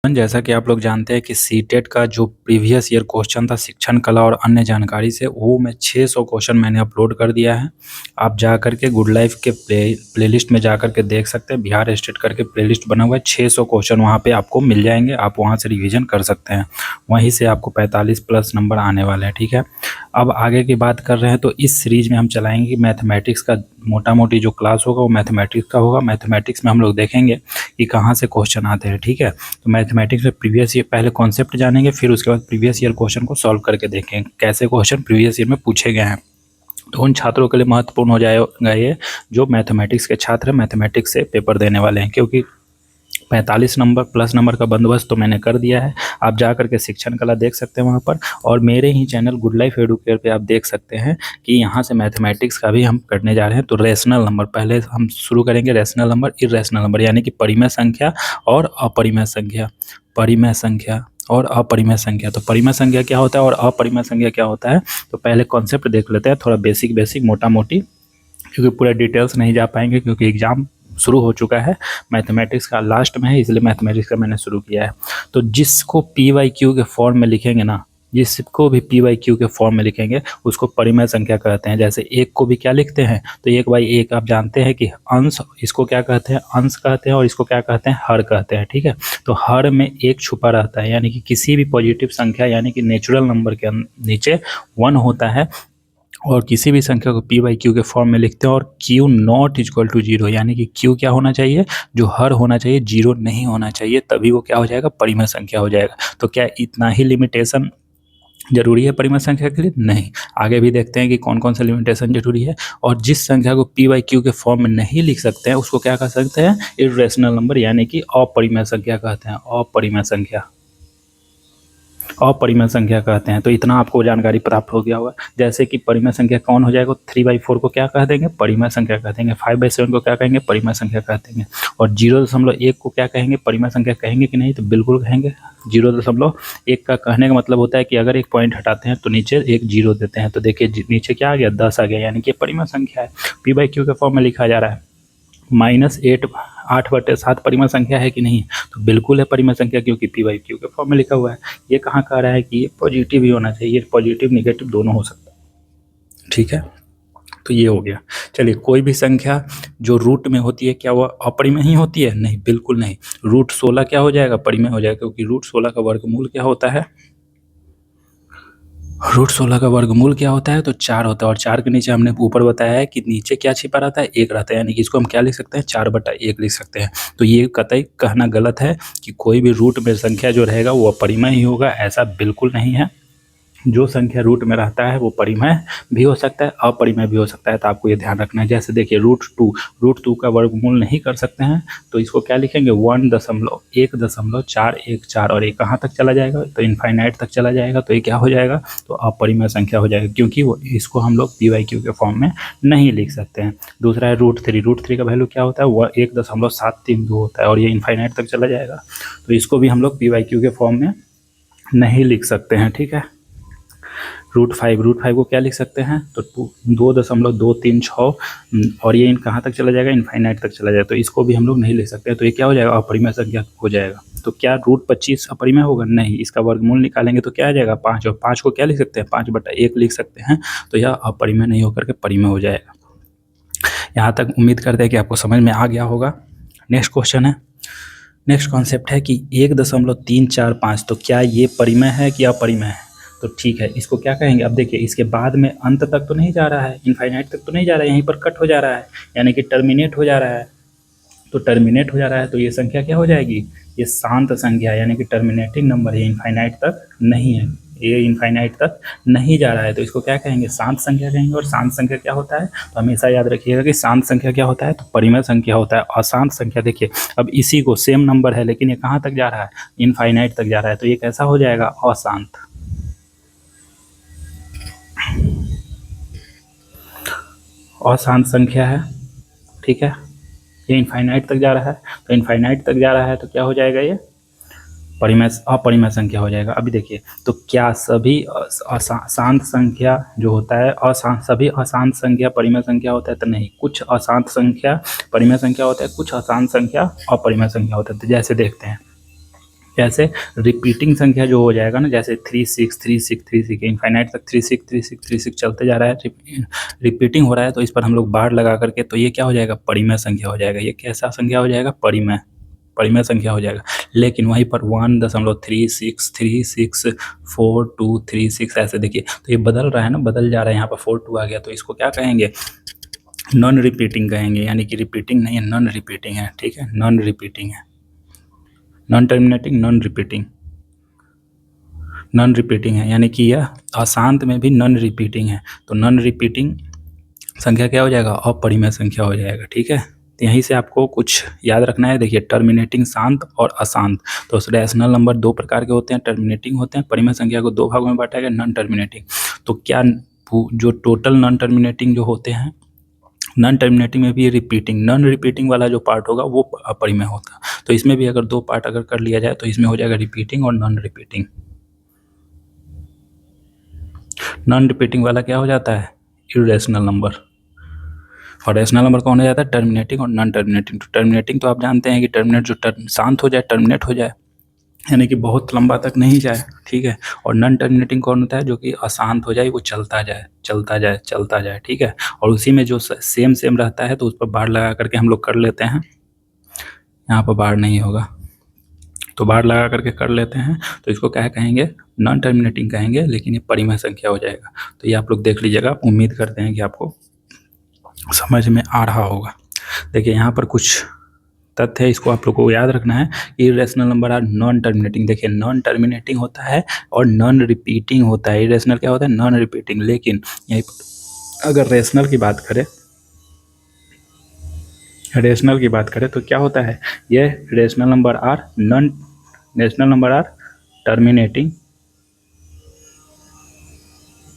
जैसा कि आप लोग जानते हैं कि सीटेट का जो प्रीवियस ईयर क्वेश्चन था शिक्षण कला और अन्य जानकारी से, वो मैं 600 क्वेश्चन मैंने अपलोड कर दिया है। आप जा करके गुड लाइफ के प्लेलिस्ट में जा करके देख सकते हैं। बिहार स्टेट करके प्लेलिस्ट बना हुआ है, 600 क्वेश्चन वहाँ पे आपको मिल जाएंगे। आप वहाँ से रिवीजन कर सकते हैं, वहीं से आपको 45 प्लस नंबर आने वाले हैं। ठीक है, अब आगे की बात कर रहे हैं तो इस सीरीज में हम चलाएंगे मैथमेटिक्स का मोटा मोटी जो क्लास होगा वो मैथमेटिक्स का होगा। मैथमेटिक्स में हम लोग देखेंगे कि कहाँ से क्वेश्चन आते हैं। ठीक है, तो मैथमेटिक्स में प्रीवियस ईयर पहले कॉन्सेप्ट जानेंगे, फिर उसके बाद प्रीवियस ईयर क्वेश्चन को सॉल्व करके देखेंगे कैसे क्वेश्चन प्रीवियस ईयर में पूछे गए हैं। तो उन छात्रों के लिए महत्वपूर्ण हो जाएगा ये, जो मैथमेटिक्स के छात्र मैथमेटिक्स से पेपर देने वाले हैं, क्योंकि 45 नंबर प्लस नंबर का बंदोबस्त तो मैंने कर दिया है। आप जा करके शिक्षण कला देख सकते हैं वहाँ पर, और मेरे ही चैनल गुड लाइफ एडुकेयर पे आप देख सकते हैं कि यहाँ से मैथमेटिक्स का भी हम करने जा रहे हैं। तो रेशनल नंबर पहले हम शुरू करेंगे, रेशनल नंबर, इरेशनल नंबर यानी कि परिमेय संख्या और अपरिमेय संख्या, परिमेय संख्या और अपरिमेय संख्या। तो परिमेय संख्या क्या होता है और अपरिमेय संख्या क्या होता है, तो पहले कॉन्सेप्ट देख लेते हैं, थोड़ा बेसिक मोटा मोटी, क्योंकि पूरे डिटेल्स नहीं जा पाएंगे क्योंकि एग्ज़ाम शुरू हो चुका है। मैथमेटिक्स का लास्ट में है, इसलिए मैथमेटिक्स का मैंने शुरू किया है। तो जिसको PYQ के फॉर्म में लिखेंगे ना, जिसको भी PYQ के फॉर्म में लिखेंगे उसको परिमेय संख्या कहते हैं। जैसे एक को भी क्या लिखते हैं, तो 1/1 आप जानते हैं कि अंश, इसको क्या कहते हैं, अंश कहते हैं, और इसको क्या कहते हैं, हर कहते हैं। ठीक है, तो हर में एक छुपा रहता है, यानी कि किसी भी पॉजिटिव संख्या यानी कि नेचुरल नंबर के नीचे 1 होता है, और किसी भी संख्या को PYQ के फॉर्म में लिखते हैं, और Q नॉट इक्वल टू 0, यानी कि Q क्या होना चाहिए, जो हर होना चाहिए, 0 नहीं होना चाहिए, तभी वो क्या हो जाएगा, परिमेय संख्या हो जाएगा। तो क्या इतना ही लिमिटेशन जरूरी है परिमेय संख्या के लिए? नहीं, आगे भी देखते हैं कि कौन कौन सा लिमिटेशन जरूरी है। और जिस संख्या को PYQ के फॉर्म में नहीं लिख सकते हैं उसको क्या कह सकते हैं, इर्रेशनल नंबर, यानी कि अपरिमेय संख्या कहते हैं, अपरिमेय संख्या, अपरिमेय संख्या कहते हैं। तो इतना आपको जानकारी प्राप्त हो गया होगा। जैसे कि परिमेय संख्या कौन हो जाएगा, 3/4 को क्या कह देंगे, परिमेय संख्या कह देंगे। 5/7 को क्या कहेंगे, परिमेय संख्या कह देंगे। और 0.1 को क्या कहेंगे, परिमेय संख्या कहेंगे कि नहीं, तो बिल्कुल कहेंगे। 0.1 का कहने का मतलब होता है कि अगर एक पॉइंट हटाते हैं तो नीचे एक 0 देते हैं, तो देखिए नीचे क्या आ गया, 10 आ गया, यानी कि परिमेय संख्या है। PYQ के फॉर्म में लिखा जा रहा है। -8 8/7 परिमेय संख्या है कि नहीं, तो बिल्कुल है परिमेय संख्या, क्योंकि PYQ के फॉर्म में लिखा हुआ है। ये कहाँ कह रहा है कि ये पॉजिटिव ही होना चाहिए, पॉजिटिव निगेटिव दोनों हो सकता है। ठीक है, तो ये हो गया। चलिए, कोई भी संख्या जो रूट में होती है क्या वो अपरिमेय ही होती है? नहीं, बिल्कुल नहीं। √16 क्या हो जाएगा, परिमेय हो जाएगा, क्योंकि √16 का वर्गमूल क्या होता है, √16 का वर्गमूल क्या होता है, तो 4 होता है। और 4 के नीचे हमने ऊपर बताया है कि नीचे क्या छिपा रहता है, 1 रहता है, यानी कि इसको हम क्या लिख सकते हैं, 4/1 लिख सकते हैं। तो ये कतई कहना गलत है कि कोई भी रूट में संख्या जो रहेगा वो अपरिमेय ही होगा, ऐसा बिल्कुल नहीं है। जो संख्या रूट में रहता है वो परिमेय भी हो सकता है, अपरिमेय भी हो सकता है। तो आपको ये ध्यान रखना है। जैसे देखिए √2 का वर्गमूल नहीं कर सकते हैं, तो इसको क्या लिखेंगे, 1.1.414, और ये कहाँ तक चला जाएगा, तो इनफाइनाइट तक चला जाएगा। तो ये क्या हो जाएगा, तो अपरिमेय संख्या हो जाएगा, क्योंकि वो इसको हम लोग PYQ के फॉर्म में नहीं लिख सकते हैं। दूसरा है √3 का वैल्यू क्या होता है, वह 1.732 होता है, और ये इनफाइनाइट तक चला जाएगा। तो इसको भी हम लोग PYQ के फॉर्म में नहीं लिख सकते हैं। ठीक है, √5 को क्या लिख सकते हैं, तो 2.236, और ये कहाँ तक चला जाएगा, इनफाइनाइट तक चला जाएगा। तो इसको भी हम लोग नहीं लिख सकते हैं। तो ये क्या हो जाएगा, अपरिमेय संख्या हो जाएगा। तो क्या √25 अपरिमेय होगा? नहीं, इसका वर्गमूल निकालेंगे तो क्या आ जाएगा, 5, और 5 को क्या लिख सकते हैं, 5/1 लिख सकते हैं। तो यह अपरिमेय नहीं होकर के परिमेय हो जाएगा। यहाँ तक उम्मीद करते हैं कि आपको समझ में आ गया होगा। नेक्स्ट क्वेश्चन है, नेक्स्ट कॉन्सेप्ट है कि 1.345, तो क्या ये परिमेय है कि अपरिमेय है? तो ठीक है, इसको क्या कहेंगे, अब देखिए इसके बाद में अंत तक तो नहीं जा रहा है, इनफाइनाइट तक तो नहीं जा रहा है, यहीं पर कट हो जा रहा है, यानी कि टर्मिनेट हो जा रहा है। तो टर्मिनेट हो जा रहा है, तो ये संख्या क्या हो जाएगी, ये शांत संख्या, यानी कि टर्मिनेटिंग नंबर है, इनफाइनाइट तक नहीं है, ये इनफाइनाइट तक नहीं जा रहा है। तो इसको क्या कहेंगे, शांत संख्या कहेंगे। और शांत संख्या क्या होता है, तो हमेशा याद रखिएगा कि शांत संख्या क्या होता है, तो परिमेय संख्या होता है। अशांत संख्या देखिए, अब इसी को सेम नंबर है लेकिन ये कहाँ तक जा रहा है, इनफाइनाइट तक जा रहा है, तो ये कैसा हो जाएगा, अशांत, अशांत संख्या है। ठीक है, ये इनफाइनाइट तक जा रहा है, तो इनफाइनाइट तक जा रहा है तो क्या हो जाएगा, ये अपरिमेय संख्या हो जाएगा। अभी देखिए, तो क्या सभी शांत संख्या जो होता है, सभी अशांत संख्या परिमेय संख्या होता है? तो नहीं, कुछ अशांत संख्या परिमेय संख्या होता है, कुछ अशांत संख्या अपरिमेय संख्या होता है। तो जैसे देखते हैं, कैसे? रिपीटिंग संख्या जो हो जाएगा ना, जैसे 36 36 36 इनफाइनाइट तक 36 36 36 चलते जा रहा है, रिपीटिंग हो रहा है, तो इस पर हम लोग बार लगा करके, तो ये क्या हो जाएगा? परिमेय संख्या हो जाएगा। ये कैसा संख्या हो जाएगा? परिमेय, परिमेय संख्या हो जाएगा। लेकिन वहीं पर 1.36364236 ऐसे देखिए, तो ये बदल रहा है ना, बदल जा रहा है, यहाँ पर 42 आ गया, तो इसको क्या कहेंगे? नॉन रिपीटिंग कहेंगे, यानी कि रिपीटिंग नहीं है, नॉन रिपीटिंग है। ठीक है, नॉन रिपीटिंग है, non terminating, non repeating, non repeating है, यानी कि यह अशांत में भी नॉन रिपीटिंग है। तो नॉन रिपीटिंग संख्या क्या हो जाएगा? अपरिमेय संख्या हो जाएगा। ठीक है, तो यहीं से आपको कुछ याद रखना है। देखिए, टर्मिनेटिंग शांत और अशांत, तो रैशनल नंबर दो प्रकार के होते हैं, टर्मिनेटिंग होते हैं। परिमेय संख्या को दो भागों में बांटा गया, नॉन टर्मिनेटिंग। तो क्या जो टोटल नॉन टर्मिनेटिंग जो होते हैं, नॉन टर्मिनेटिंग में भी रिपीटिंग, नॉन रिपीटिंग वाला जो पार्ट होगा वो अपरिमेय होगा। तो इसमें भी अगर दो पार्ट अगर कर लिया जाए तो इसमें हो जाएगा रिपीटिंग और नॉन रिपीटिंग। नॉन रिपीटिंग वाला क्या हो जाता है? Irrational number. और रेशनल नंबर कौन हो जाता है? टर्मिनेटिंग और नॉन टर्मिनेटिंग। तो टर्मिनेटिंग तो आप जानते हैं कि टर्मिनेट जो शांत हो जाए, टर्मिनेट हो जाए, यानी कि बहुत लंबा तक नहीं जाए। ठीक है, और नॉन टर्मिनेटिंग कौन होता है? जो कि अशांत हो जाए, वो चलता जाए चलता जाए चलता जाए। ठीक है, और उसी में जो सेम सेम रहता है तो उस पर बार लगा करके हम लोग कर लेते हैं। यहाँ पर बार नहीं होगा तो बार लगा करके कर लेते हैं, तो इसको क्या कहेंगे? नॉन टर्मिनेटिंग कहेंगे, लेकिन ये परिमेय संख्या हो जाएगा। तो ये आप लोग देख लीजिएगा, उम्मीद करते हैं कि आपको समझ में आ रहा होगा। देखिए, यहाँ पर कुछ तथ्य है, इसको आप लोग को याद रखना है। Irrational number are non terminating. देखिए, नॉन टर्मिनेटिंग होता है और नॉन रिपीटिंग होता है। इरेशनल क्या होता है? Non repeating. लेकिन यहीं पर अगर रेशनल की बात करें, रेशनल की बात करें तो क्या होता है? ये rational number are non, rational number are terminating,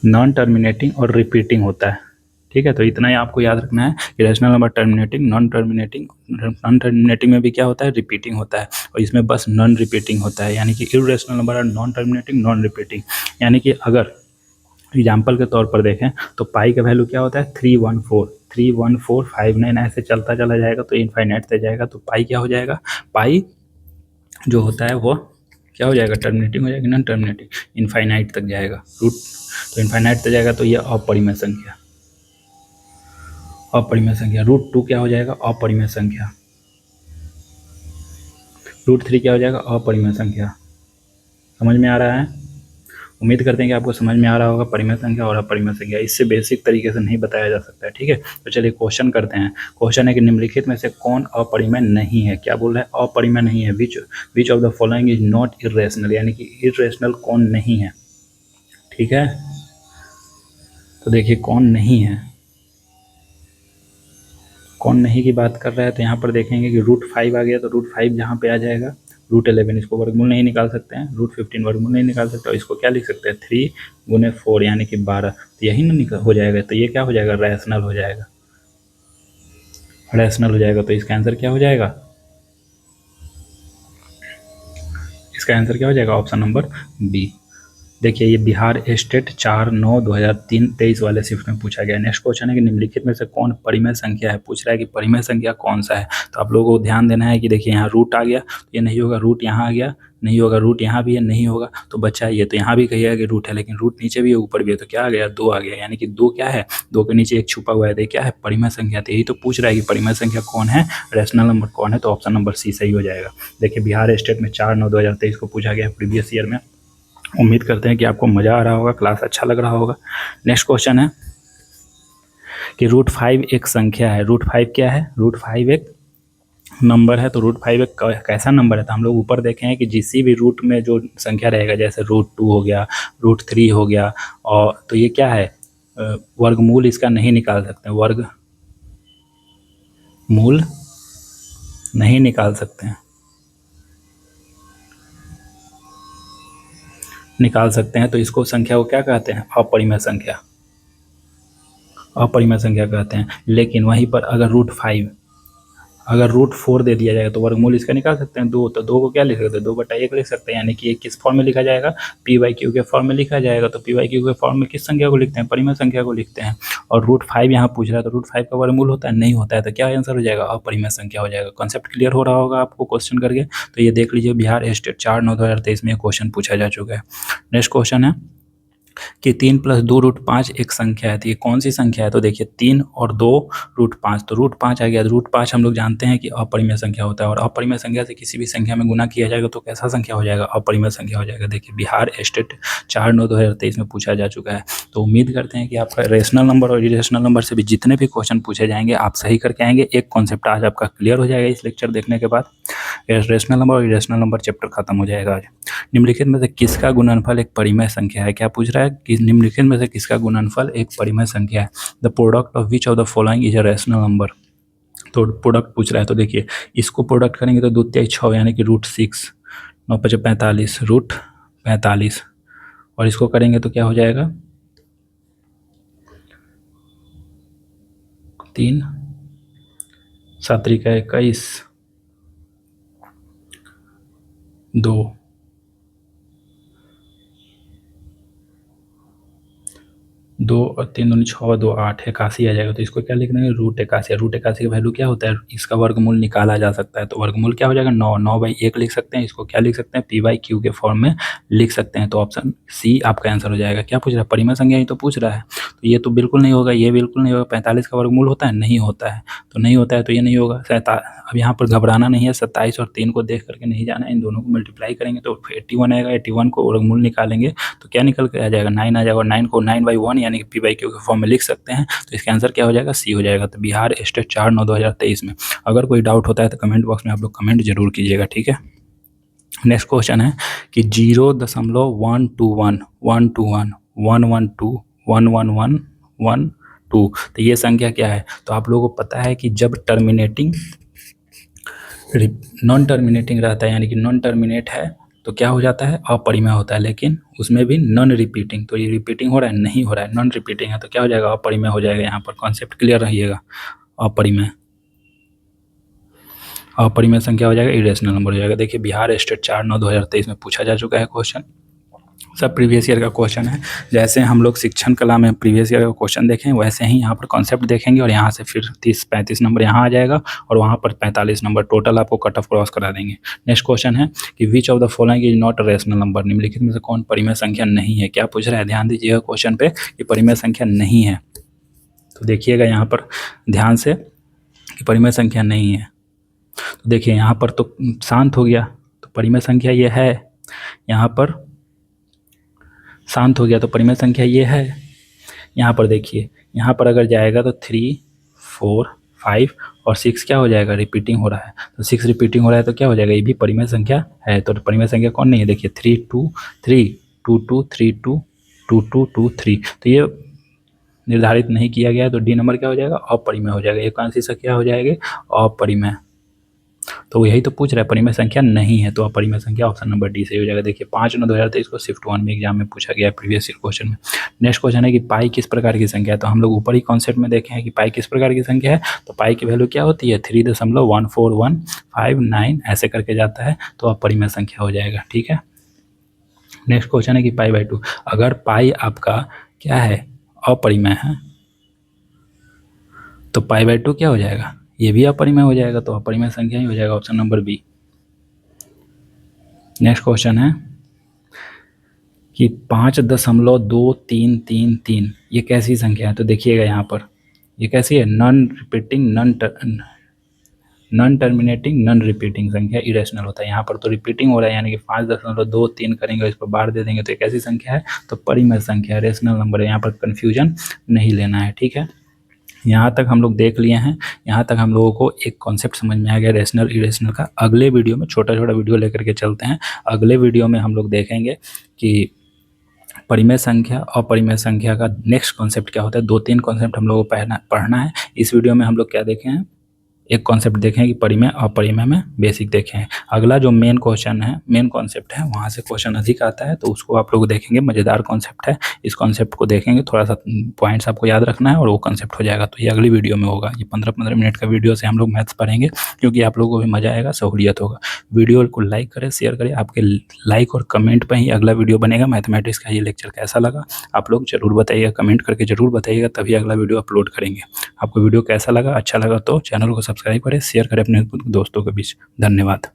non terminating और रिपीटिंग होता है। ठीक है, तो इतना ही आपको याद रखना है कि rational number terminating, non terminating, non terminating में भी क्या होता है? रिपीटिंग होता है, और इसमें बस नॉन रिपीटिंग होता है, यानी कि irrational number are non terminating, non repeating. यानी कि अगर एग्जाम्पल के तौर पर देखें तो पाई का वैल्यू क्या होता है? 314 ऐसे चलता चला जाएगा तो इनफाइनाइट तक जाएगा, तो पाई क्या हो जाएगा? पाई जो होता है वो क्या हो जाएगा? टर्मिनेटिंग हो जाएगा, नॉन टर्मिनेटिंग, इनफाइनाइट तक जाएगा। रूट तो इनफाइनाइट तक जाएगा, तो ये अपरिमेय संख्या, अपरिमेय संख्या। √2 क्या हो जाएगा? अपरिमेय संख्या। √3 क्या हो जाएगा? अपरिमेय संख्या। समझ में आ रहा है? उम्मीद करते हैं कि आपको समझ में आ रहा होगा परिमेय संख्या और अपरिमेय संख्या। इससे बेसिक तरीके से नहीं बताया जा सकता है। ठीक है, तो चलिए क्वेश्चन करते हैं। क्वेश्चन है कि निम्नलिखित में से कौन अपरिमेय नहीं है? क्या बोल रहा है? अपरिमेय नहीं है। Which of the following is not irrational, यानी कि इरेशनल कौन नहीं है? ठीक है, तो देखिए कौन नहीं है, कौन नहीं की बात कर रहा है, तो यहाँ पर देखेंगे कि √5 आ गया, तो √5 जहाँ पे आ जाएगा, √11 इसको वर्गमूल नहीं निकाल सकते हैं, √15 वर्गमूल नहीं निकाल सकते, और इसको क्या लिख सकते हैं? 3 × 4 यानी कि 12, तो यही ना हो जाएगा। तो ये क्या हो जाएगा? रैशनल हो जाएगा, रैशनल हो जाएगा। तो इसका आंसर क्या हो जाएगा? इसका आंसर क्या हो जाएगा? Option number B. देखिए, ये बिहार स्टेट 4/9/2023 वाले शिफ्ट में पूछा गया। नेक्स्ट क्वेश्चन है कि निम्नलिखित में से कौन परिमेय संख्या है? पूछ रहा है कि परिमेय संख्या कौन सा है। तो आप लोगों को ध्यान देना है कि देखिए, यहाँ रूट आ गया तो ये नहीं होगा, रूट यहाँ आ गया नहीं होगा, रूट यहाँ भी है नहीं होगा, तो बच्चा ये तो यहाँ भी कहिएगा कि रूट है, लेकिन रूट नीचे भी है ऊपर भी है, तो क्या आ गया? 2 आ गया, यानी कि 2 क्या है? 2 के नीचे एक छुपा हुआ है, तो क्या है? परिमेय संख्या। तो यही तो पूछ रहा है कि परिमेय संख्या कौन है, रैशनल नंबर कौन है, तो ऑप्शन नंबर सी सही हो जाएगा। देखिए, बिहार स्टेट में 4/9/2023 को पूछा गया प्रीवियस ईयर में। उम्मीद करते हैं कि आपको मज़ा आ रहा होगा, क्लास अच्छा लग रहा होगा। नेक्स्ट क्वेश्चन है कि √5 एक संख्या है। √5 क्या है? √5 एक नंबर है। तो √5 एक कैसा नंबर है? तो हम लोग ऊपर देखे हैं कि जिस भी रूट में जो संख्या रहेगा, जैसे √2 हो गया, √3 हो गया, और तो ये क्या है? वर्गमूल इसका नहीं निकाल सकते, वर्गमूल नहीं निकाल सकते हैं, निकाल सकते हैं, तो इसको संख्या को क्या कहते हैं? अपरिमेय संख्या, अपरिमेय संख्या कहते हैं। लेकिन वहीं पर अगर √5 अगर √4 दे दिया जाएगा तो वर्गमूल इसका निकाल सकते हैं 2, तो 2 को क्या लिख सकते हैं 2/1 लिख सकते हैं, यानी कि ये किस फॉर्म में लिखा जाएगा, p/q के फॉर्म में लिखा जाएगा। तो p/q के फॉर्म में किस संख्या को लिखते हैं, परिमेय संख्या को लिखते हैं। और √5 यहाँ पूछ रहा है, तो √5 का वर्गमूल होता है, नहीं होता है, तो क्या आंसर हो जाएगा, अपरिमेय संख्या हो जाएगा। कॉन्सेप्ट क्लियर हो रहा होगा आपको क्वेश्चन करके। तो ये देख लीजिए बिहार स्टेट 4/9/2023 में क्वेश्चन पूछा जा चुका है। नेक्स्ट क्वेश्चन है कि 3 + 2 √5 एक संख्या है, तो ये कौन सी संख्या है, तो देखिए 3 और 2 √5, तो √5 आ गया। √5 हम लोग जानते हैं कि अपरिमेय संख्या होता है, और अपरिमेय संख्या से किसी भी संख्या में गुना किया जाएगा तो कैसा संख्या हो जाएगा, अपरिमेय संख्या हो जाएगा। देखिए बिहार स्टेट 4/9/2023 में पूछा जा चुका है। तो उम्मीद करते हैं कि आपका रेशनल नंबर और इरेशनल नंबर से भी जितने भी क्वेश्चन पूछे जाएंगे आप सही करके आएंगे। एक कॉन्सेप्ट आज आपका क्लियर हो जाएगा इस लेक्चर देखने के बाद। रेशनल नंबर और इरेशनल नंबर चैप्टर खत्म हो जाएगा आज। निम्नलिखित में से किसका गुणनफल एक परिमेय संख्या है, क्या पूछ रहा है कि निम्नलिखित में से किसका गुणनफल एक परिमेय संख्या है। The product of which of the following is a rational number. तो प्रोडक्ट पूछ रहा है, तो देखिए इसको प्रोडक्ट करेंगे तो 2 × 6 यानी कि √6, 9 × 5 = 45, √45, और इसको करेंगे तो क्या हो जाएगा 3 7 × 21, 2 2 और 3 दूनी 6, 2 8, 81 आ जाएगा। तो इसको क्या लिख देंगे √81। √81 की वैल्यू क्या होता है, इसका वर्गमूल निकाला जा सकता है, तो वर्गमूल क्या हो जाएगा 9/1 लिख सकते हैं। इसको क्या लिख सकते हैं, p/q के फॉर्म में लिख सकते हैं। तो ऑप्शन सी आपका आंसर हो जाएगा। क्या पूछ रहा है, परिमेय संख्या ही तो पूछ रहा है, तो ये तो बिल्कुल नहीं होगा, ये बिल्कुल नहीं होगा। 45 का वर्गमूल होता है, नहीं होता है, तो नहीं होता है तो ये नहीं होगा। अब यहाँ पर घबराना नहीं है, 27 और 3 को देख करके नहीं जाना है, इन दोनों को मल्टीप्लाई करेंगे तो 81 आएगा। 81 को वर्गमूल निकालेंगे तो क्या निकल के आ जाएगा 9 आ जाएगा, और 9 को 9/1 यानी कि p/q के फॉर्म में लिख सकते हैं। तो इसका आंसर क्या हो जाएगा, सी हो जाएगा। तो बिहार स्टेट 4/9/2023 में अगर कोई डाउट होता है तो कमेंट बॉक्स में आप लोग कमेंट जरूर कीजिएगा, ठीक है। नेक्स्ट क्वेश्चन है कि 0.121 121 112 111 12, तो ये संख्या क्या है। तो आप लोगों को पता है कि जब टर्मिनेटिंग नॉन टर्मिनेटिंग रहता है, यानी कि नॉन टर्मिनेट है, तो क्या हो जाता है, अपरिमेय होता है। लेकिन उसमें भी नॉन रिपीटिंग, तो ये रिपीटिंग हो रहा है, नहीं हो रहा है, नॉन रिपीटिंग है, तो क्या हो जाएगा, अपरिमेय हो जाएगा। यहाँ पर कॉन्सेप्ट क्लियर रहिएगा, अपरिमेय अपरिमेय संख्या हो जाएगा, इरेशनल नंबर हो जाएगा। देखिए बिहार स्टेट 4/9/2023 में पूछा जा चुका है क्वेश्चन, सब प्रीवियस ईयर का क्वेश्चन है। जैसे हम लोग शिक्षण कला में प्रीवियस ईयर का क्वेश्चन देखें, वैसे ही यहाँ पर कॉन्सेप्ट देखेंगे, और यहाँ से फिर 30-35 नंबर यहाँ आ जाएगा, और वहाँ पर 45 नंबर टोटल आपको कट ऑफ क्रॉस करा देंगे। नेक्स्ट क्वेश्चन है कि which of the following is not a rational number. निम्नलिखित में से कौन परिमेय संख्या नहीं है, क्या पूछ रहा है, ध्यान दीजिएगा क्वेश्चन पे कि परिमेय संख्या नहीं है। तो देखिएगा यहाँ पर ध्यान से कि परिमेय संख्या नहीं है। तो देखिए यहाँ पर तो शांत हो गया, तो परिमेय संख्या ये है, यहाँ पर शांत हो गया तो परिमेय संख्या ये है। यहाँ पर देखिए, यहाँ पर अगर जाएगा तो 3 4 5 और 6 क्या हो जाएगा, रिपीटिंग हो रहा है, तो 6 रिपीटिंग हो रहा है तो क्या हो जाएगा, ये भी परिमेय संख्या है। तो परिमेय संख्या कौन नहीं है, देखिए 3 2 3 2 2 3 2 2 2 2 3, तो ये निर्धारित नहीं किया गया है, तो डी नंबर क्या हो जाएगा, अपरिमेय हो जाएगा। ये कौन सी संख्या हो जाएगी, अपरिमेय। तो यही तो पूछ रहा है, परिमेय संख्या नहीं है, तो अपरिमेय संख्या ऑप्शन नंबर डी से हो जाएगा। देखिए 5/9/2023 को शिफ्ट 1 में एग्जाम में पूछा गया है प्रीवियस ईयर क्वेश्चन में। नेक्स्ट क्वेश्चन है कि पाई किस प्रकार की संख्या है। तो हम लोग ऊपर ही कॉन्सेप्ट में देखे हैं कि पाई किस प्रकार की संख्या है। तो पाई की वैल्यू क्या होती है, 3.14159 ऐसे करके जाता है, तो अपरिमेय संख्या हो जाएगा, ठीक है। नेक्स्ट क्वेश्चन है कि π/2, अगर पाई आपका क्या है, अपरिमेय है, तो π/2 क्या हो जाएगा, ये भी अपरिमेय हो जाएगा, तो अपरिमेय संख्या ही हो जाएगा, option number B. Next question है कि 5.2333 ये कैसी संख्या है। तो देखिएगा यहाँ पर ये कैसी है, non repeating non terminating non repeating संख्या, इरेशनल होता है। यहाँ पर तो रिपीटिंग हो रहा है, यानी कि 5.23 करेंगे, इस पर बार दे देंगे, तो एक ऐसी संख्या है, तो परिमेय संख्या रेशनल नंबर है। यहाँ पर कन्फ्यूजन नहीं लेना है, ठीक है। यहाँ तक हम लोग देख लिए हैं, यहाँ तक हम लोगों को एक कॉन्सेप्ट समझ में आ गया रेशनल इरेशनल का। अगले वीडियो में छोटा छोटा वीडियो लेकर के चलते हैं। अगले वीडियो में हम लोग देखेंगे कि परिमेय संख्या और परिमेय संख्या का नेक्स्ट कॉन्सेप्ट क्या होता है। 2-3 कॉन्सेप्ट हम लोगों को पढ़ना है। इस वीडियो में हम लोग क्या देखे हैं, एक कॉन्सेप्ट देखें कि परिमेय अपरिमेय में बेसिक देखें। अगला जो मेन क्वेश्चन है, मेन कॉन्सेप्ट है, वहाँ से क्वेश्चन अधिक आता है, तो उसको आप लोग देखेंगे। मज़ेदार कॉन्सेप्ट है, इस कॉन्सेप्ट को देखेंगे, थोड़ा सा पॉइंट्स आपको याद रखना है और वो कॉन्सेप्ट हो जाएगा। तो ये अगली वीडियो में होगा। ये 15-15 मिनट का वीडियो से हम लोग मैथ्स पढ़ेंगे, क्योंकि आप लोगों को भी मज़ा आएगा, सहूलियत होगा। वीडियो को लाइक करें, शेयर करें। आपके लाइक और कमेंट पर ही अगला वीडियो बनेगा। मैथमेटिक्स का ये लेक्चर कैसा लगा आप लोग ज़रूर बताइएगा, कमेंट करके ज़रूर बताइएगा, तभी अगला वीडियो अपलोड करेंगे। आपको वीडियो कैसा लगा, अच्छा लगा तो चैनल को सब्सक्राइब करें, शेयर करें अपने दोस्तों के बीच। धन्यवाद।